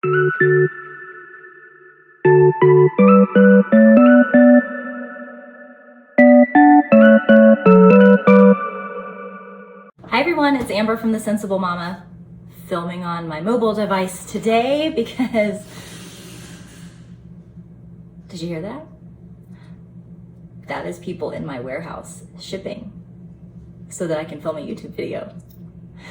Hi everyone, it's Amber from the Sensible Mama, filming on my mobile device today because, did you hear that? That is people in my warehouse shipping so that I can film a YouTube video.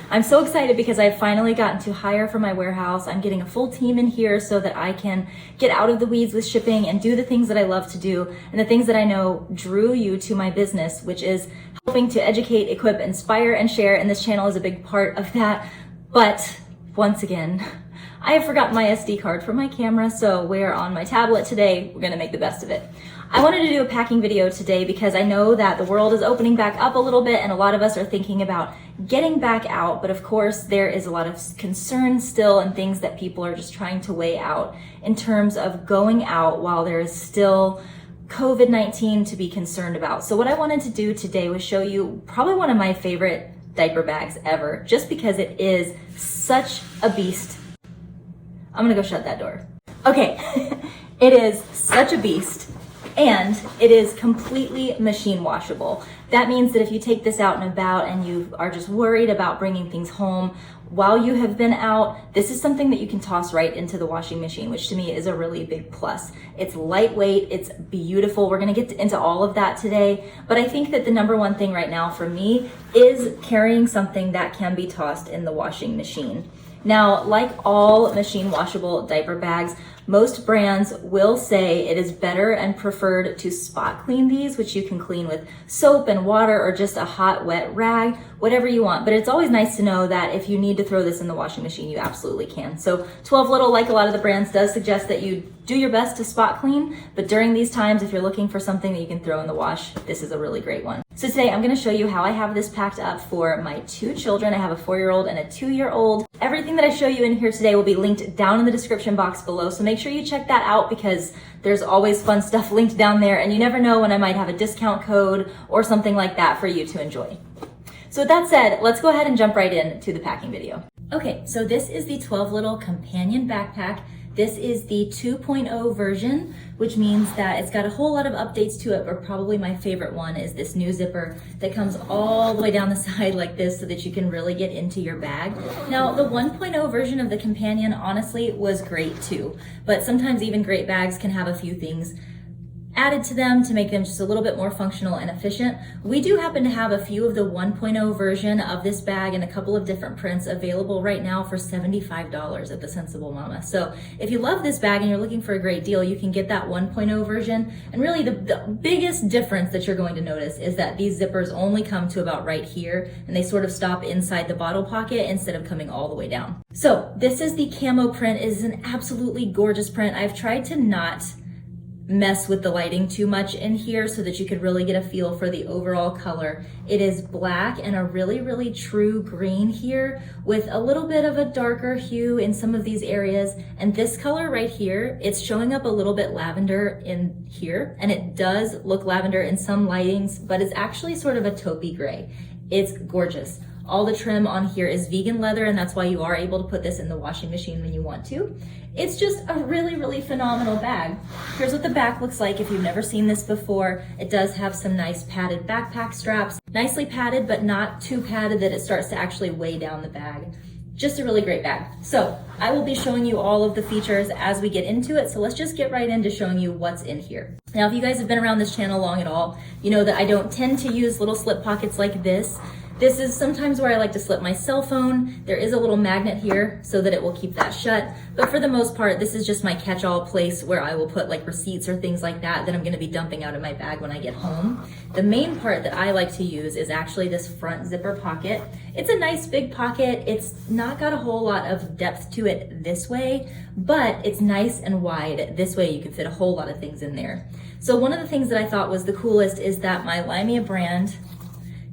I'm so excited because I've finally gotten to hire for my warehouse. I'm getting a full team in here so that I can get out of the weeds with shipping and do the things that I love to do and the things that I know drew you to my business, which is helping to educate, equip, inspire, and share. And this channel is a big part of that. But once again, I have forgotten my SD card for my camera, so we're on my tablet today. We're gonna make the best of it. I wanted to do a packing video today because I know that the world is opening back up a little bit and a lot of us are thinking about getting back out, but of course there is a lot of concern still and things that people are just trying to weigh out in terms of going out while there is still COVID-19 to be concerned about. So what I wanted to do today was show you probably one of my favorite diaper bags ever, just because it is such a beast. I'm gonna go shut that door. Okay, it is such a beast. And it is completely machine washable. That means that if you take this out and about and you are just worried about bringing things home while you have been out, this is something that you can toss right into the washing machine, which to me is a really big plus. It's lightweight, it's beautiful. We're gonna get into all of that today, but I think that the number one thing right now for me is carrying something that can be tossed in the washing machine. Now, like all machine washable diaper bags, most brands will say it is better and preferred to spot clean these, which you can clean with soap and water or just a hot, wet rag, whatever you want. But it's always nice to know that if you need to throw this in the washing machine, you absolutely can. So 12Little, like a lot of the brands, does suggest that you do your best to spot clean. But during these times, if you're looking for something that you can throw in the wash, this is a really great one. So today I'm gonna show you how I have this packed up for my two children. I have a 4-year-old and a 2-year-old. Everything that I show you in here today will be linked down in the description box below. So make sure you check that out because there's always fun stuff linked down there and you never know when I might have a discount code or something like that for you to enjoy. So with that said, let's go ahead and jump right into the packing video. Okay, so this is the 12Little Companion backpack. This is the 2.0 version, which means that it's got a whole lot of updates to it, but probably my favorite one is this new zipper that comes all the way down the side like this so that you can really get into your bag. Now, the 1.0 version of the Companion honestly was great too, but sometimes even great bags can have a few things added to them to make them just a little bit more functional and efficient. We do happen to have a few of the 1.0 version of this bag in a couple of different prints available right now for $75 at the Sensible Mama. So if you love this bag and you're looking for a great deal, you can get that 1.0 version. And really the biggest difference that you're going to notice is that these zippers only come to about right here and they sort of stop inside the bottle pocket instead of coming all the way down. So this is the camo print. It is an absolutely gorgeous print. I've tried to not mess with the lighting too much in here so that you could really get a feel for the overall color. It is black and a really, really true green here with a little bit of a darker hue in some of these areas. And this color right here, it's showing up a little bit lavender in here, and it does look lavender in some lightings, but it's actually sort of a taupey gray. It's gorgeous. All the trim on here is vegan leather, and that's why you are able to put this in the washing machine when you want to. It's just a really, really phenomenal bag. Here's what the back looks like if you've never seen this before. It does have some nice padded backpack straps. Nicely padded, but not too padded that it starts to actually weigh down the bag. Just a really great bag. So I will be showing you all of the features as we get into it. So let's just get right into showing you what's in here. Now, if you guys have been around this channel long at all, you know that I don't tend to use little slip pockets like this. This is sometimes where I like to slip my cell phone. There is a little magnet here so that it will keep that shut. But for the most part, this is just my catch-all place where I will put like receipts or things like that I'm gonna be dumping out of my bag when I get home. The main part that I like to use is actually this front zipper pocket. It's a nice big pocket. It's not got a whole lot of depth to it this way, but it's nice and wide. This way you can fit a whole lot of things in there. So one of the things that I thought was the coolest is that my Limea brand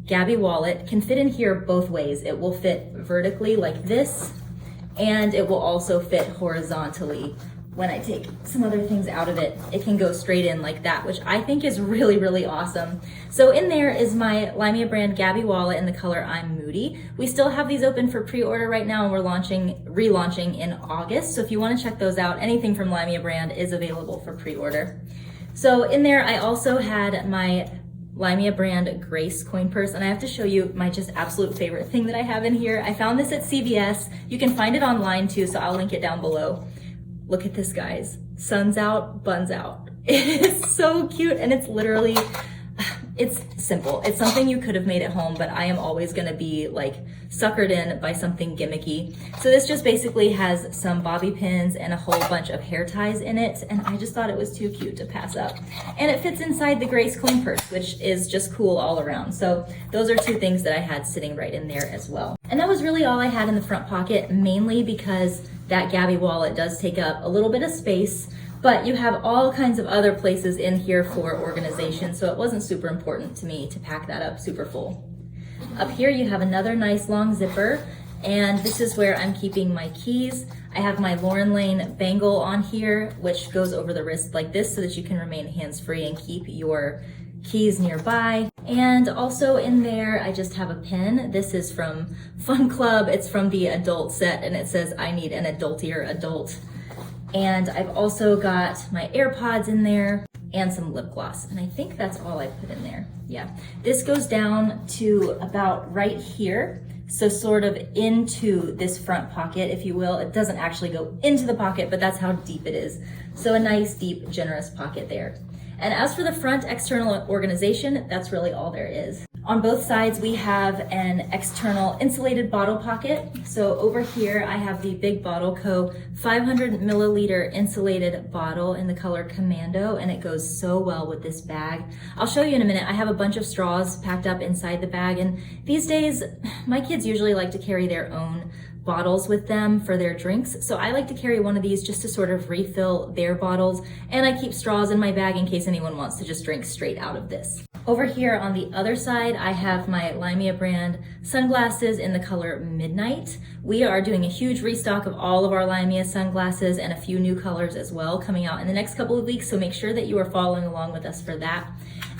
Gabby wallet can fit in here both ways. It will fit vertically like this, and it will also fit horizontally when I take some other things out of it, it can go straight in like that, which I think is really, really awesome. So in there is my Limea brand Gabby wallet in the color I'm Moody. We still have these open for pre-order right now, and we're relaunching in August. So if you want to check those out, anything from Limea brand is available for pre-order. So in there, I also had my Limea brand Grace coin purse, and I have to show you my just absolute favorite thing that I have in here. I found this at CVS. You can find it online too, so I'll link it down below. Look at this, guys. Sun's out, buns out. It is so cute, and it's literally, it's simple. It's something you could have made at home, but I am always gonna be like suckered in by something gimmicky. So this just basically has some bobby pins and a whole bunch of hair ties in it, and I just thought it was too cute to pass up. And it fits inside the Grace coin purse, which is just cool all around. So those are two things that I had sitting right in there as well. And that was really all I had in the front pocket, mainly because that Gabby wallet does take up a little bit of space, but you have all kinds of other places in here for organization, so it wasn't super important to me to pack that up super full. Up here you have another nice long zipper, and this is where I'm keeping my keys. I have my Lauren Lane bangle on here, which goes over the wrist like this so that you can remain hands-free and keep your keys nearby. And also in there, I just have a pin. This is from Fun Club. It's from the adult set, and it says, I need an adultier adult. And I've also got my AirPods in there and some lip gloss. And I think that's all I put in there. Yeah. This goes down to about right here. So sort of into this front pocket, if you will. It doesn't actually go into the pocket, but that's how deep it is. So a nice, deep, generous pocket there. And as for the front external organization, that's really all there is. On both sides, we have an external insulated bottle pocket. So over here, I have the Big Bottle Co. 500 milliliter insulated bottle in the color Commando, and it goes so well with this bag. I'll show you in a minute. I have a bunch of straws packed up inside the bag, and these days, my kids usually like to carry their own bottles with them for their drinks. So I like to carry one of these just to sort of refill their bottles, and I keep straws in my bag in case anyone wants to just drink straight out of this. Over here on the other side, I have my Limea brand sunglasses in the color Midnight. We are doing a huge restock of all of our Limea sunglasses and a few new colors as well coming out in the next couple of weeks, so make sure that you are following along with us for that.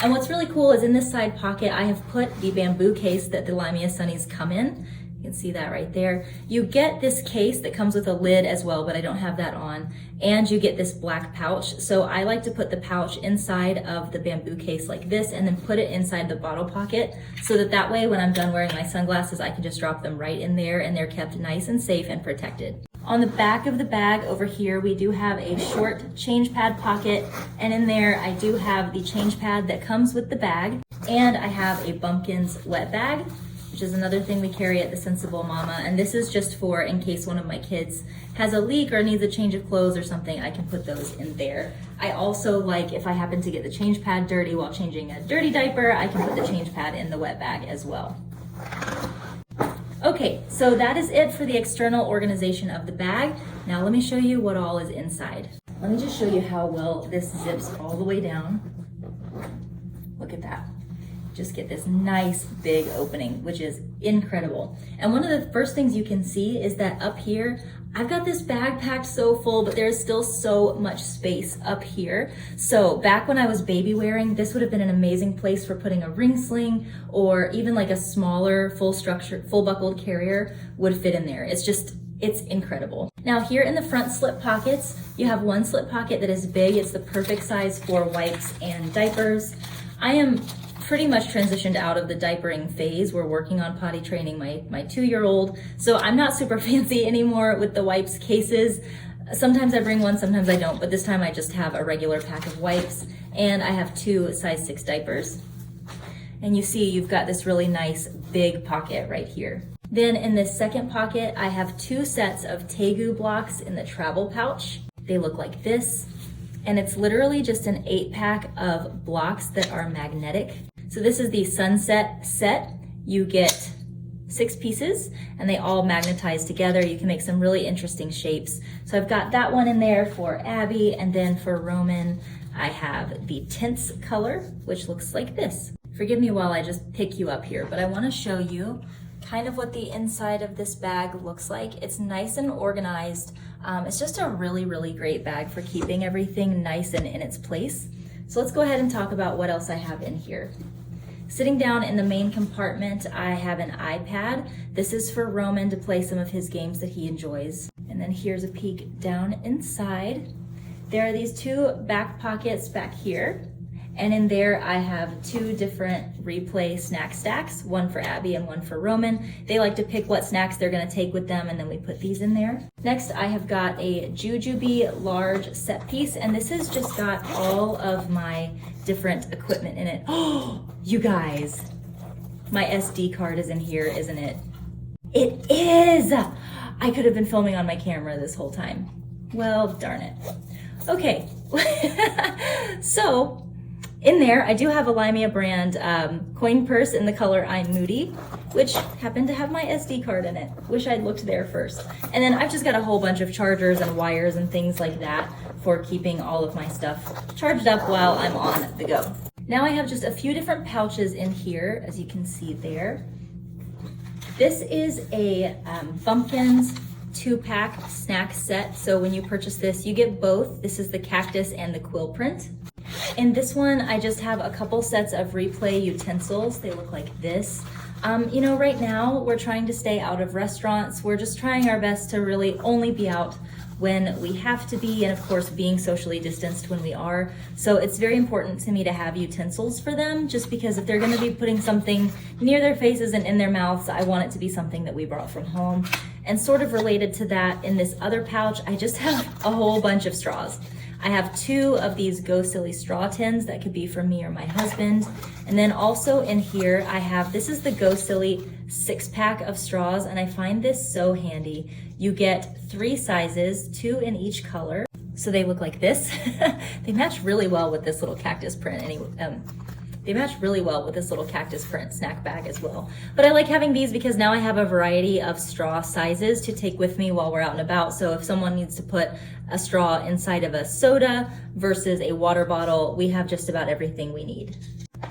And what's really cool is in this side pocket, I have put the bamboo case that the Limea Sunnies come in. You can see that right there. You get this case that comes with a lid as well, but I don't have that on. And you get this black pouch. So I like to put the pouch inside of the bamboo case like this and then put it inside the bottle pocket so that way when I'm done wearing my sunglasses, I can just drop them right in there and they're kept nice and safe and protected. On the back of the bag over here, we do have a short change pad pocket, and in there I do have the change pad that comes with the bag, and I have a Bumpkins wet bag, which is another thing we carry at the Sensible Mama, and this is just for in case one of my kids has a leak or needs a change of clothes or something, I can put those in there. I also like, if I happen to get the change pad dirty while changing a dirty diaper, I can put the change pad in the wet bag as well. Okay, so that is it for the external organization of the bag. Now let me show you what all is inside. Let me just show you how well this zips all the way down. Look at that. Just get this nice big opening, which is incredible. And one of the first things you can see is that up here, I've got this bag packed so full, but there's still so much space up here. So back when I was baby wearing, this would have been an amazing place for putting a ring sling, or even like a smaller full buckled carrier would fit in there. It's incredible. Now here in the front slip pockets, you have one slip pocket that is big. It's the perfect size for wipes and diapers. I am pretty much transitioned out of the diapering phase. We're working on potty training my 2-year-old. So I'm not super fancy anymore with the wipes cases. Sometimes I bring one, sometimes I don't, but this time I just have a regular pack of wipes, and I have 2 size 6 diapers. And you see you've got this really nice big pocket right here. Then in this second pocket, I have 2 sets of Tegu blocks in the travel pouch. They look like this, and it's literally just an 8-pack of blocks that are magnetic. So this is the Sunset set. You get 6 pieces and they all magnetize together. You can make some really interesting shapes. So I've got that one in there for Abby, and then for Roman, I have the Tints color, which looks like this. Forgive me while I just pick you up here, but I want to show you kind of what the inside of this bag looks like. It's nice and organized. It's just a really, really great bag for keeping everything nice and in its place. So let's go ahead and talk about what else I have in here. Sitting down in the main compartment, I have an iPad. This is for Roman to play some of his games that he enjoys. And then here's a peek down inside. There are these two back pockets back here. And in there I have two different replay snack stacks, one for Abby and one for Roman. They like to pick what snacks they're gonna take with them, and then we put these in there. Next, I have got a Jujube large set piece, and this has just got all of my different equipment in it. Oh, you guys, my SD card is in here, isn't it? It is! I could have been filming on my camera this whole time. Well, darn it. Okay, so, in there, I do have a Limea brand coin purse in the color I'm Moody, which happened to have my SD card in it. Wish I'd looked there first. And then I've just got a whole bunch of chargers and wires and things like that for keeping all of my stuff charged up while I'm on the go. Now I have just a few different pouches in here, as you can see there. This is a Bumpkins 2-pack snack set. So when you purchase this, you get both. This is the cactus and the quill print. In this one, I just have a couple sets of replay utensils. They look like this. You know, right now we're trying to stay out of restaurants. We're just trying our best to really only be out when we have to be, and of course being socially distanced when we are. So it's very important to me to have utensils for them, just because if they're gonna be putting something near their faces and in their mouths, I want it to be something that we brought from home. And sort of related to that, in this other pouch, I just have a whole bunch of straws. I have 2 of these Go Silly straw tins that could be for me or my husband. And then also in here, I have, this is the Go Silly 6-pack of straws, and I find this so handy. You get 3 sizes, 2 in each color. So they look like this. They match really well with this little cactus print anyway. They match really well with this little cactus print snack bag as well. But I like having these because now I have a variety of straw sizes to take with me while we're out and about. So if someone needs to put a straw inside of a soda versus a water bottle, we have just about everything we need.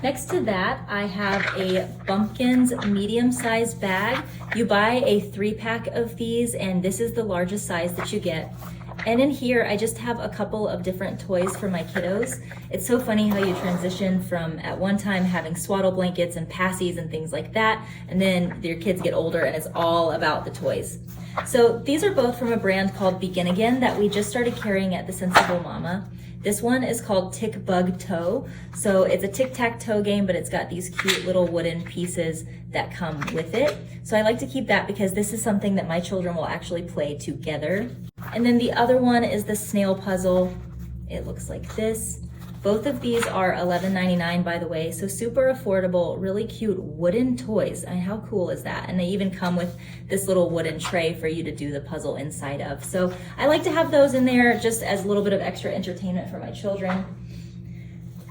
Next to that, I have a Bumpkins medium-sized bag. You buy a 3-pack of these, and this is the largest size that you get. And in here, I just have a couple of different toys for my kiddos. It's so funny how you transition from at one time having swaddle blankets and passies and things like that, and then your kids get older and it's all about the toys. So these are both from a brand called Begin Again that we just started carrying at the Sensible Mama. This one is called Tick Bug Toe. So it's a tic-tac-toe game, but it's got these cute little wooden pieces that come with it. So I like to keep that because this is something that my children will actually play together. And then the other one is the snail puzzle. It looks like this. Both of these are $11.99, by the way, so super affordable, really cute wooden toys. I mean, how cool is that? And they even come with this little wooden tray for you to do the puzzle inside of. So I like to have those in there just as a little bit of extra entertainment for my children.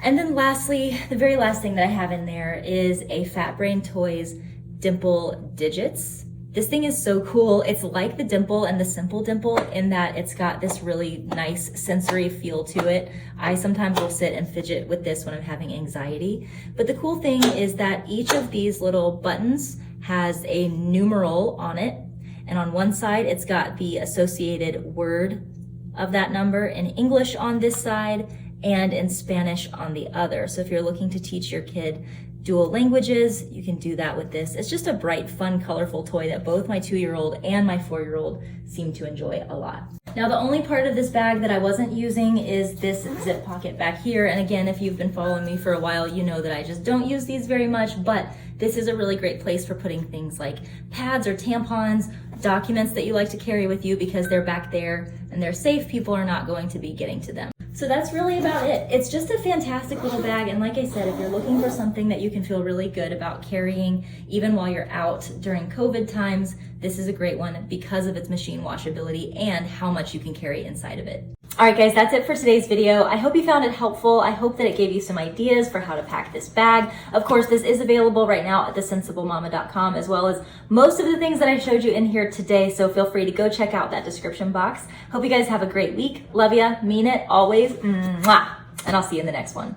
And then lastly, the very last thing that I have in there is a Fat Brain Toys Dimple Digits. This thing is so cool. It's like the Dimple and the Simple Dimple in that it's got this really nice sensory feel to it. I sometimes will sit and fidget with this when I'm having anxiety. But the cool thing is that each of these little buttons has a numeral on it. And on one side, it's got the associated word of that number in English on this side and in Spanish on the other. So if you're looking to teach your kid dual languages, you can do that with this. It's just a bright, fun, colorful toy that both my 2-year-old and my 4-year-old seem to enjoy a lot. Now, the only part of this bag that I wasn't using is this zip pocket back here. And again, if you've been following me for a while, you know that I just don't use these very much, but this is a really great place for putting things like pads or tampons, documents that you like to carry with you because they're back there and they're safe. People are not going to be getting to them. So that's really about it. It's just a fantastic little bag, and like I said, if you're looking for something that you can feel really good about carrying even while you're out during COVID times, this is a great one because of its machine washability and how much you can carry inside of it. All right, guys, that's it for today's video. I hope you found it helpful. I hope that it gave you some ideas for how to pack this bag. Of course, this is available right now at thesensiblемama.com, as well as most of the things that I showed you in here today. So feel free to go check out that description box. Hope you guys have a great week. Love ya, mean it, always. Mwah! And I'll see you in the next one.